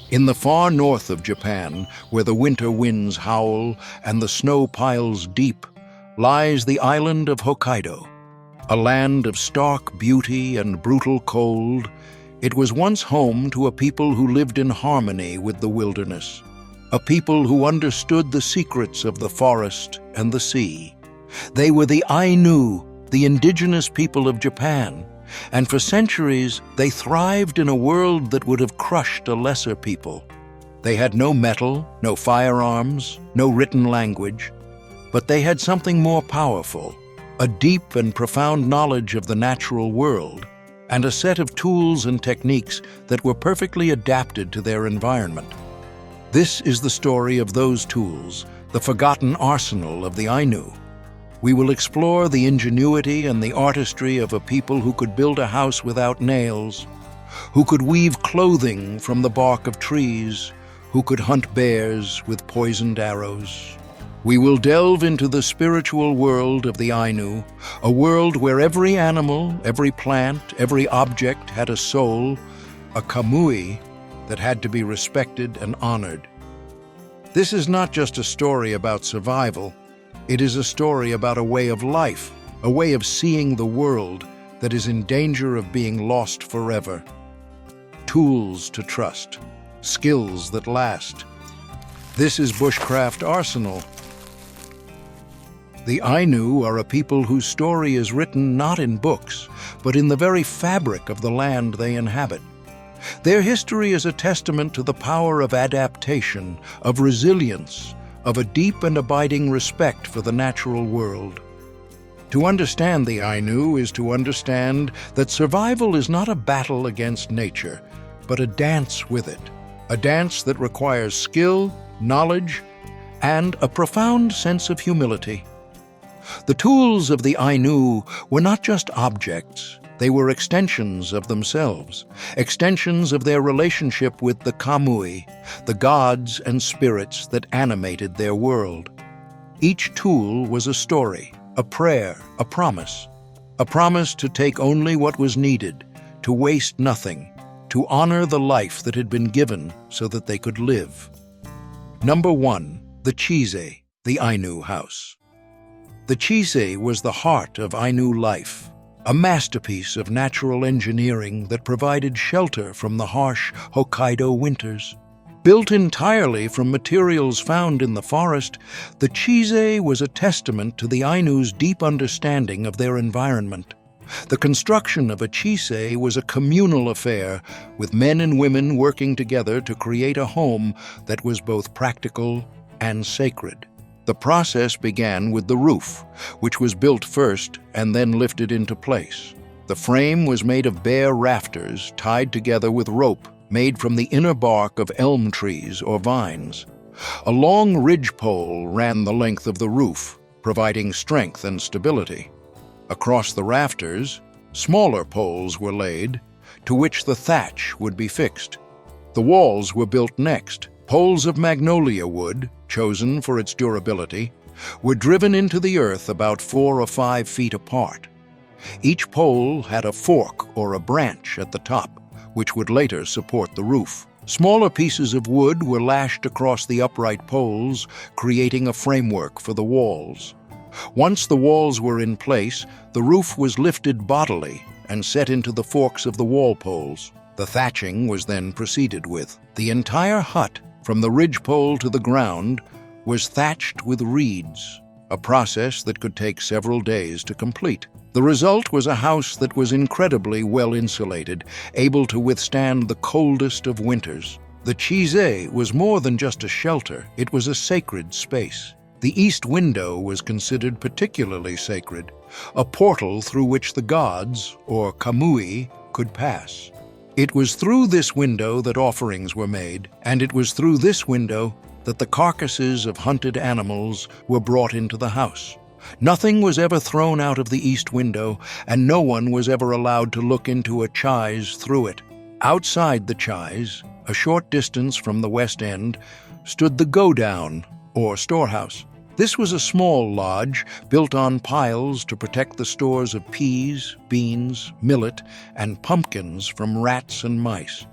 In the far north of Japan, where the winter winds howl and the snow piles deep, lies the island of Hokkaido. A land of stark beauty and brutal cold, it was once home to a people who lived in harmony with the wilderness, a people who understood the secrets of the forest and the sea. They were the Ainu, the indigenous people of Japan, and for centuries they thrived in a world that would have crushed a lesser people. They had no metal, no firearms, no written language, but they had something more powerful, a deep and profound knowledge of the natural world, and a set of tools and techniques that were perfectly adapted to their environment. This is the story of those tools, the forgotten arsenal of the Ainu. We will explore the ingenuity and the artistry of a people who could build a house without nails, who could weave clothing from the bark of trees, who could hunt bears with poisoned arrows. We will delve into the spiritual world of the Ainu, a world where every animal, every plant, every object had a soul, a kamui that had to be respected and honored. This is not just a story about survival. It is a story about a way of life, a way of seeing the world that is in danger of being lost forever. Tools to trust, skills that last. This is Bushcraft Arsenal. The Ainu are a people whose story is written not in books, but in the very fabric of the land they inhabit. Their history is a testament to the power of adaptation, of resilience, of a deep and abiding respect for the natural world. To understand the Ainu is to understand that survival is not a battle against nature, but a dance with it, a dance that requires skill, knowledge, and a profound sense of humility. The tools of the Ainu were not just objects, they were extensions of themselves, extensions of their relationship with the kamui, the gods and spirits that animated their world. Each tool was a story, a prayer, a promise to take only what was needed, to waste nothing, to honor the life that had been given so that they could live. Number 1, the Chise, the Ainu house. The Chise was the heart of Ainu life, a masterpiece of natural engineering that provided shelter from the harsh Hokkaido winters. Built entirely from materials found in the forest, the Chise was a testament to the Ainu's deep understanding of their environment. The construction of a Chise was a communal affair, with men and women working together to create a home that was both practical and sacred. The process began with the roof, which was built first and then lifted into place. The frame was made of bare rafters tied together with rope made from the inner bark of elm trees or vines. A long ridgepole ran the length of the roof, providing strength and stability. Across the rafters, smaller poles were laid, to which the thatch would be fixed. The walls were built next. Poles of magnolia wood, chosen for its durability, were driven into the earth about 4 or 5 feet apart. Each pole had a fork or a branch at the top, which would later support the roof. Smaller pieces of wood were lashed across the upright poles, creating a framework for the walls. Once the walls were in place, the roof was lifted bodily and set into the forks of the wall poles. The thatching was then proceeded with. The entire hut, from the ridgepole to the ground, was thatched with reeds, a process that could take several days to complete. The result was a house that was incredibly well insulated, able to withstand the coldest of winters. The Chise was more than just a shelter, it was a sacred space. The east window was considered particularly sacred, a portal through which the gods, or kamui, could pass. It was through this window that offerings were made, and it was through this window that the carcasses of hunted animals were brought into the house. Nothing was ever thrown out of the east window, and no one was ever allowed to look into a chise through it. Outside the chise, a short distance from the west end, stood the go-down, or storehouse. This was a small lodge built on piles to protect the stores of peas, beans, millet, and pumpkins from rats and mice.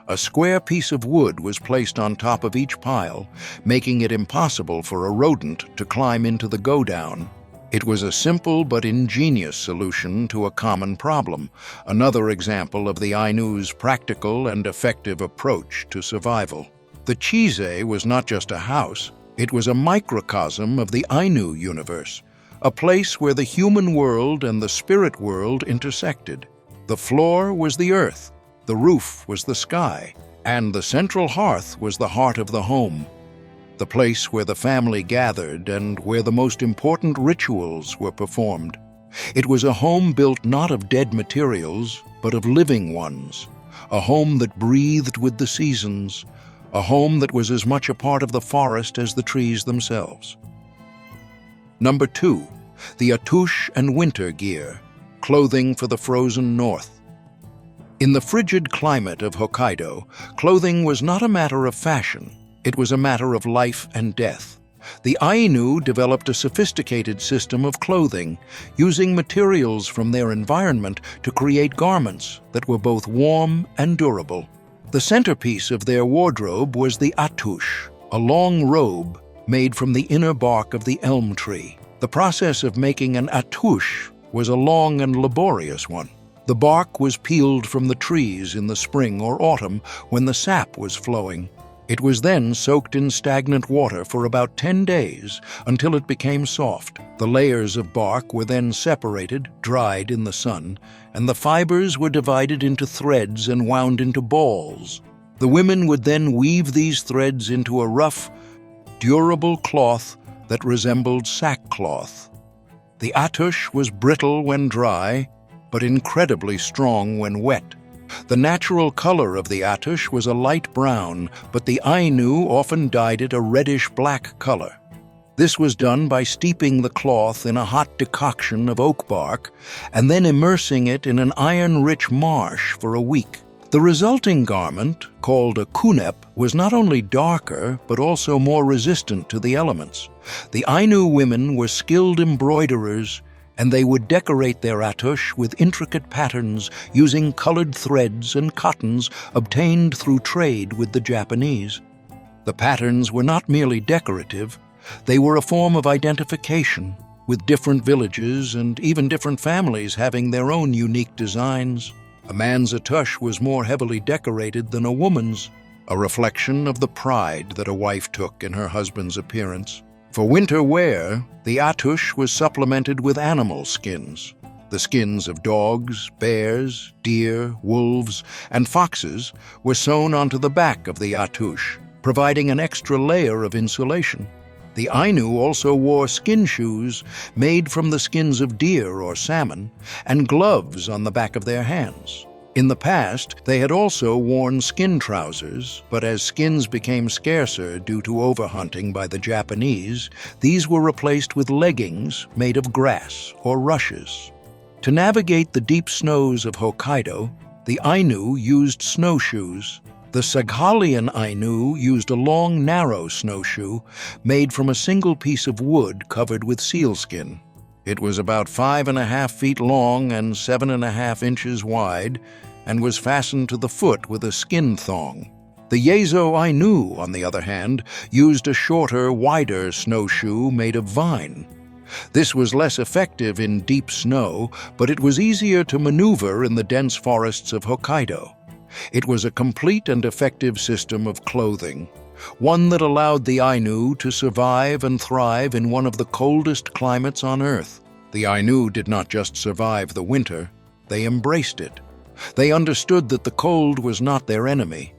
A square piece of wood was placed on top of each pile, making it impossible for a rodent to climb into the go-down. It was a simple but ingenious solution to a common problem, another example of the Ainu's practical and effective approach to survival. The Chise was not just a house, it was a microcosm of the Ainu universe, a place where the human world and the spirit world intersected. The floor was the earth, the roof was the sky, and the central hearth was the heart of the home, the place where the family gathered and where the most important rituals were performed. It was a home built not of dead materials, but of living ones, a home that breathed with the seasons, a home that was as much a part of the forest as the trees themselves. Number 2, the Attush and winter gear, clothing for the frozen north. In the frigid climate of Hokkaido, clothing was not a matter of fashion, it was a matter of life and death. The Ainu developed a sophisticated system of clothing, using materials from their environment to create garments that were both warm and durable. The centerpiece of their wardrobe was the Attush, a long robe made from the inner bark of the elm tree. The process of making an Attush was a long and laborious one. The bark was peeled from the trees in the spring or autumn when the sap was flowing. It was then soaked in stagnant water for about 10 days until it became soft. The layers of bark were then separated, dried in the sun, and the fibers were divided into threads and wound into balls. The women would then weave these threads into a rough, durable cloth that resembled sackcloth. The Attush was brittle when dry, but incredibly strong when wet. The natural color of the Attush was a light brown, but the Ainu often dyed it a reddish-black color. This was done by steeping the cloth in a hot decoction of oak bark and then immersing it in an iron-rich marsh for a week. The resulting garment, called a kunep, was not only darker but also more resistant to the elements. The Ainu women were skilled embroiderers, and they would decorate their Attush with intricate patterns using colored threads and cottons obtained through trade with the Japanese. The patterns were not merely decorative, they were a form of identification, with different villages and even different families having their own unique designs. A man's Attush was more heavily decorated than a woman's, a reflection of the pride that a wife took in her husband's appearance. For winter wear, the Attush was supplemented with animal skins. The skins of dogs, bears, deer, wolves, and foxes were sewn onto the back of the Attush, providing an extra layer of insulation. The Ainu also wore skin shoes made from the skins of deer or salmon, and gloves on the back of their hands. In the past, they had also worn skin trousers, but as skins became scarcer due to overhunting by the Japanese, these were replaced with leggings made of grass or rushes. To navigate the deep snows of Hokkaido, the Ainu used snowshoes. The Saghalian Ainu used a long, narrow snowshoe made from a single piece of wood covered with sealskin. It was about 5.5 feet long and 7.5 inches wide, and was fastened to the foot with a skin thong. The Yezo Ainu, on the other hand, used a shorter, wider snowshoe made of vine. This was less effective in deep snow, but it was easier to maneuver in the dense forests of Hokkaido. It was a complete and effective system of clothing, one that allowed the Ainu to survive and thrive in one of the coldest climates on Earth. The Ainu did not just survive the winter, they embraced it. They understood that the cold was not their enemy,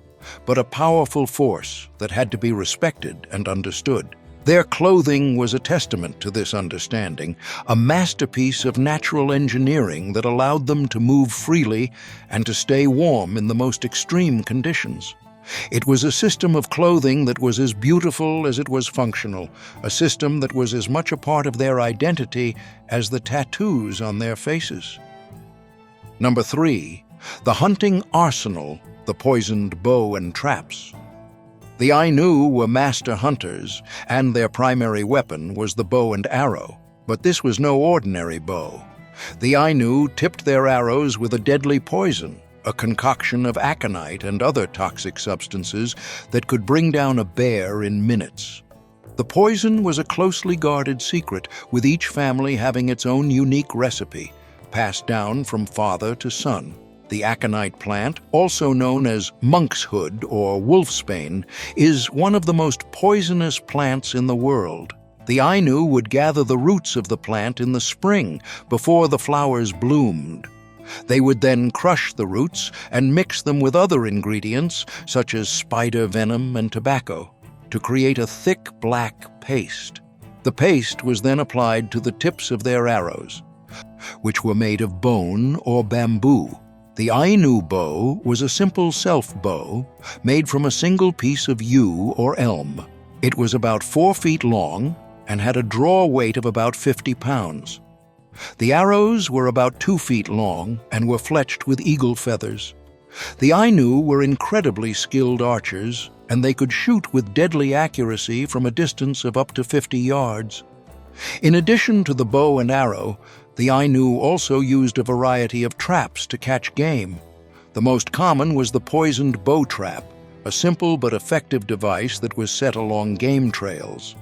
but a powerful force that had to be respected and understood. Their clothing was a testament to this understanding, a masterpiece of natural engineering that allowed them to move freely and to stay warm in the most extreme conditions. It was a system of clothing that was as beautiful as it was functional, a system that was as much a part of their identity as the tattoos on their faces. Number 3, the hunting arsenal, the poisoned bow and traps. The Ainu were master hunters, and their primary weapon was the bow and arrow. But this was no ordinary bow. The Ainu tipped their arrows with a deadly poison, a concoction of aconite and other toxic substances that could bring down a bear in minutes. The poison was a closely guarded secret, with each family having its own unique recipe, passed down from father to son. The aconite plant, also known as monkshood or wolfsbane, is one of the most poisonous plants in the world. The Ainu would gather the roots of the plant in the spring before the flowers bloomed. They would then crush the roots and mix them with other ingredients, such as spider venom and tobacco, to create a thick black paste. The paste was then applied to the tips of their arrows, which were made of bone or bamboo. The Ainu bow was a simple self-bow made from a single piece of yew or elm. It was about 4 feet long and had a draw weight of about 50 pounds. The arrows were about 2 feet long and were fletched with eagle feathers. The Ainu were incredibly skilled archers, and they could shoot with deadly accuracy from a distance of up to 50 yards. In addition to the bow and arrow, the Ainu also used a variety of traps to catch game. The most common was the poisoned bow trap, a simple but effective device that was set along game trails.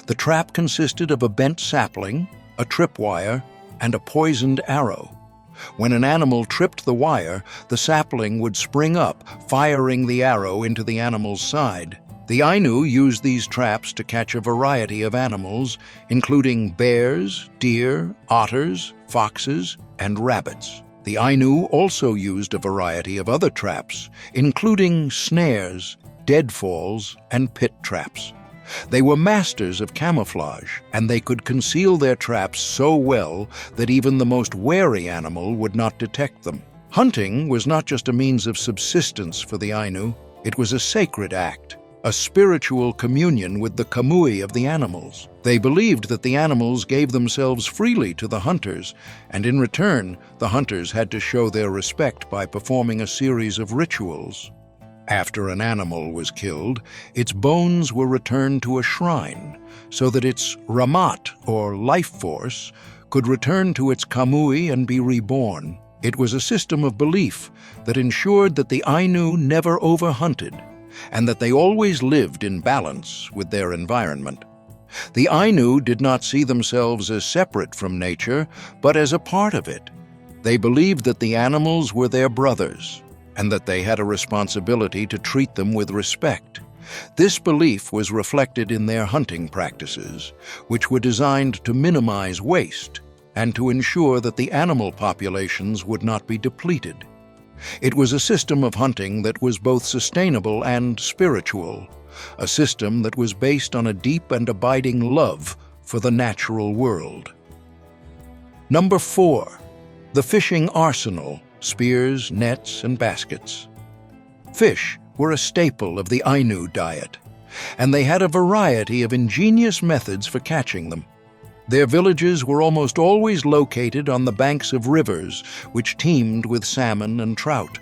The trap consisted of a bent sapling, a tripwire, and a poisoned arrow. When an animal tripped the wire, the sapling would spring up, firing the arrow into the animal's side. The Ainu used these traps to catch a variety of animals, including bears, deer, otters, foxes, and rabbits. The Ainu also used a variety of other traps, including snares, deadfalls, and pit traps. They were masters of camouflage, and they could conceal their traps so well that even the most wary animal would not detect them. Hunting was not just a means of subsistence for the Ainu, it was a sacred act, a spiritual communion with the kamui of the animals. They believed that the animals gave themselves freely to the hunters, and in return, the hunters had to show their respect by performing a series of rituals. After an animal was killed, its bones were returned to a shrine so that its ramat, or life force, could return to its kamui and be reborn. It was a system of belief that ensured that the Ainu never overhunted and that they always lived in balance with their environment. The Ainu did not see themselves as separate from nature, but as a part of it. They believed that the animals were their brothers, and that they had a responsibility to treat them with respect. This belief was reflected in their hunting practices, which were designed to minimize waste and to ensure that the animal populations would not be depleted. It was a system of hunting that was both sustainable and spiritual, a system that was based on a deep and abiding love for the natural world. Number 4. The fishing arsenal. Spears, nets, and baskets. Fish were a staple of the Ainu diet, and they had a variety of ingenious methods for catching them. Their villages were almost always located on the banks of rivers, which teemed with salmon and trout.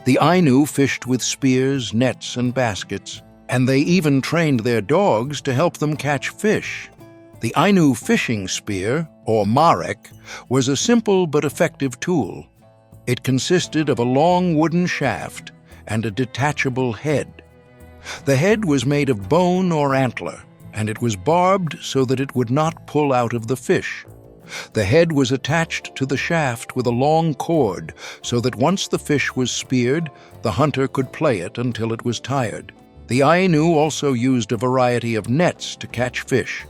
The Ainu fished with spears, nets, and baskets, and they even trained their dogs to help them catch fish. The Ainu fishing spear, or marek, was a simple but effective tool. It consisted of a long wooden shaft and a detachable head. The head was made of bone or antler, and it was barbed so that it would not pull out of the fish. The head was attached to the shaft with a long cord so that once the fish was speared, the hunter could play it until it was tired. The Ainu also used a variety of nets to catch fish.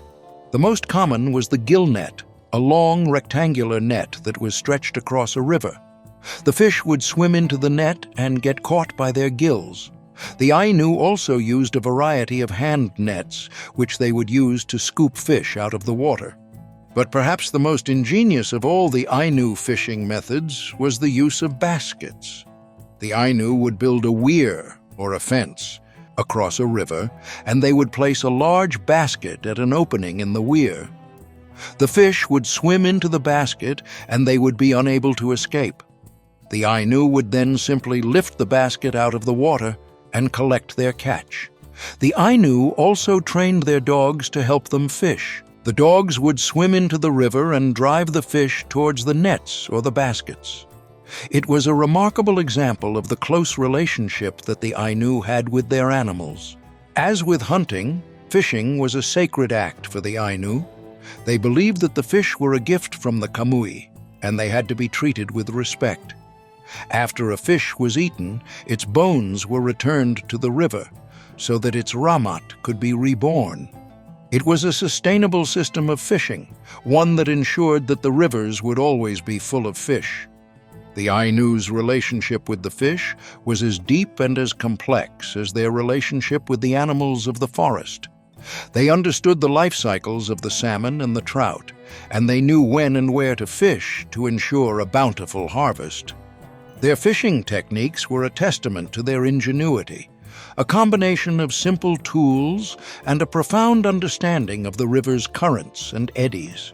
The most common was the gill net, a long rectangular net that was stretched across a river. The fish would swim into the net and get caught by their gills. The Ainu also used a variety of hand nets, which they would use to scoop fish out of the water. But perhaps the most ingenious of all the Ainu fishing methods was the use of baskets. The Ainu would build a weir, or a fence, across a river, and they would place a large basket at an opening in the weir. The fish would swim into the basket, and they would be unable to escape. The Ainu would then simply lift the basket out of the water and collect their catch. The Ainu also trained their dogs to help them fish. The dogs would swim into the river and drive the fish towards the nets or the baskets. It was a remarkable example of the close relationship that the Ainu had with their animals. As with hunting, fishing was a sacred act for the Ainu. They believed that the fish were a gift from the kamui, and they had to be treated with respect. After a fish was eaten, its bones were returned to the river so that its ramat could be reborn. It was a sustainable system of fishing, one that ensured that the rivers would always be full of fish. The Ainu's relationship with the fish was as deep and as complex as their relationship with the animals of the forest. They understood the life cycles of the salmon and the trout, and they knew when and where to fish to ensure a bountiful harvest. Their fishing techniques were a testament to their ingenuity, a combination of simple tools and a profound understanding of the river's currents and eddies.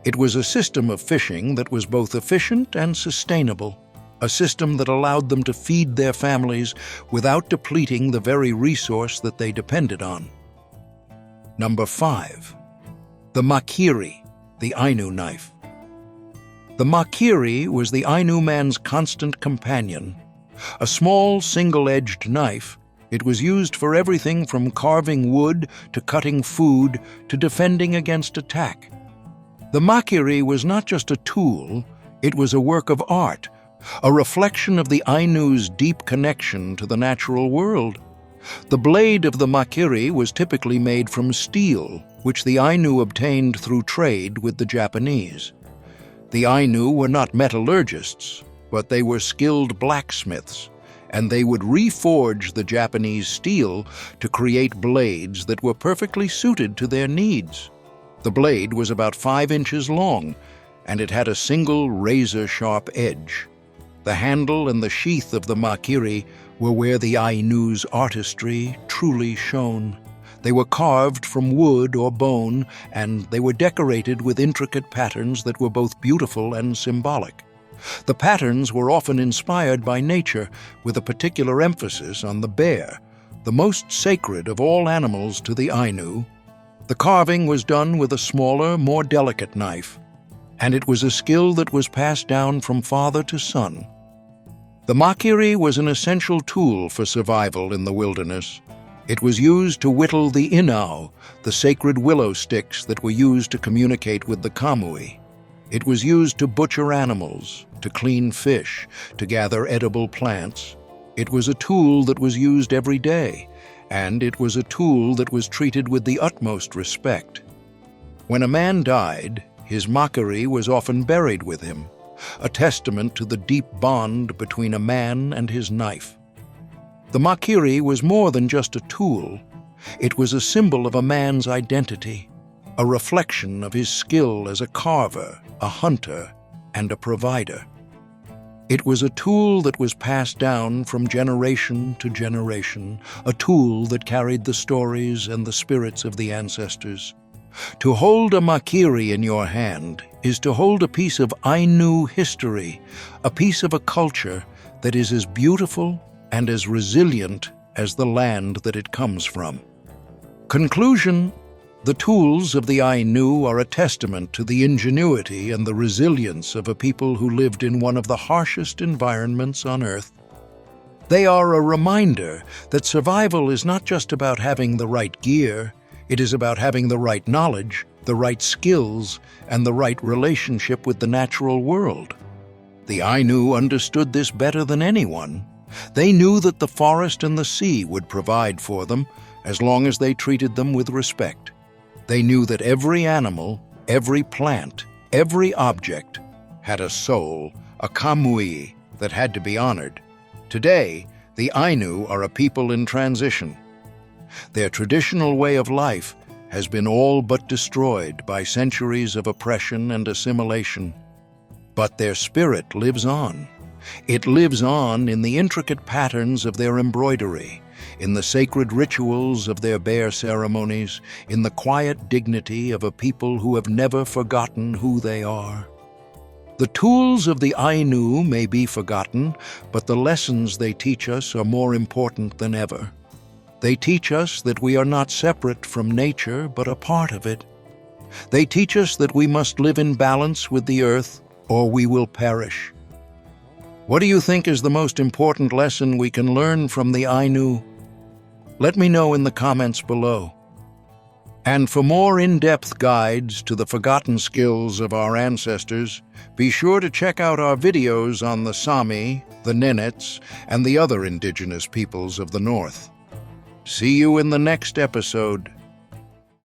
It was a system of fishing that was both efficient and sustainable, a system that allowed them to feed their families without depleting the very resource that they depended on. Number 5. The Makiri, the Ainu knife. The Makiri was the Ainu man's constant companion. A small, single-edged knife, it was used for everything from carving wood to cutting food to defending against attack. The Makiri was not just a tool, it was a work of art, a reflection of the Ainu's deep connection to the natural world. The blade of the Makiri was typically made from steel, which the Ainu obtained through trade with the Japanese. The Ainu were not metallurgists, but they were skilled blacksmiths, and they would reforge the Japanese steel to create blades that were perfectly suited to their needs. The blade was about 5 inches long, and it had a single razor-sharp edge. The handle and the sheath of the Makiri were where the Ainu's artistry truly shone. They were carved from wood or bone, and they were decorated with intricate patterns that were both beautiful and symbolic. The patterns were often inspired by nature, with a particular emphasis on the bear, the most sacred of all animals to the Ainu. The carving was done with a smaller, more delicate knife, and it was a skill that was passed down from father to son. The Makiri was an essential tool for survival in the wilderness. It was used to whittle the inau, the sacred willow sticks that were used to communicate with the kamui. It was used to butcher animals, to clean fish, to gather edible plants. It was a tool that was used every day, and it was a tool that was treated with the utmost respect. When a man died, his Makiri was often buried with him, a testament to the deep bond between a man and his knife. The Makiri was more than just a tool. It was a symbol of a man's identity, a reflection of his skill as a carver, a hunter, and a provider. It was a tool that was passed down from generation to generation, a tool that carried the stories and the spirits of the ancestors. To hold a Makiri in your hand is to hold a piece of Ainu history, a piece of a culture that is as beautiful and as resilient as the land that it comes from. Conclusion: the tools of the Ainu are a testament to the ingenuity and the resilience of a people who lived in one of the harshest environments on Earth. They are a reminder that survival is not just about having the right gear, it is about having the right knowledge, the right skills, and the right relationship with the natural world. The Ainu understood this better than anyone. They knew that the forest and the sea would provide for them as long as they treated them with respect. They knew that every animal, every plant, every object had a soul, a kamui, that had to be honored. Today, the Ainu are a people in transition. Their traditional way of life has been all but destroyed by centuries of oppression and assimilation. But their spirit lives on. It lives on in the intricate patterns of their embroidery, in the sacred rituals of their bear ceremonies, in the quiet dignity of a people who have never forgotten who they are. The tools of the Ainu may be forgotten, but the lessons they teach us are more important than ever. They teach us that we are not separate from nature, but a part of it. They teach us that we must live in balance with the earth, or we will perish. What do you think is the most important lesson we can learn from the Ainu? Let me know in the comments below. And for more in-depth guides to the forgotten skills of our ancestors, be sure to check out our videos on the Sami, the Nenets, and the other indigenous peoples of the North. See you in the next episode.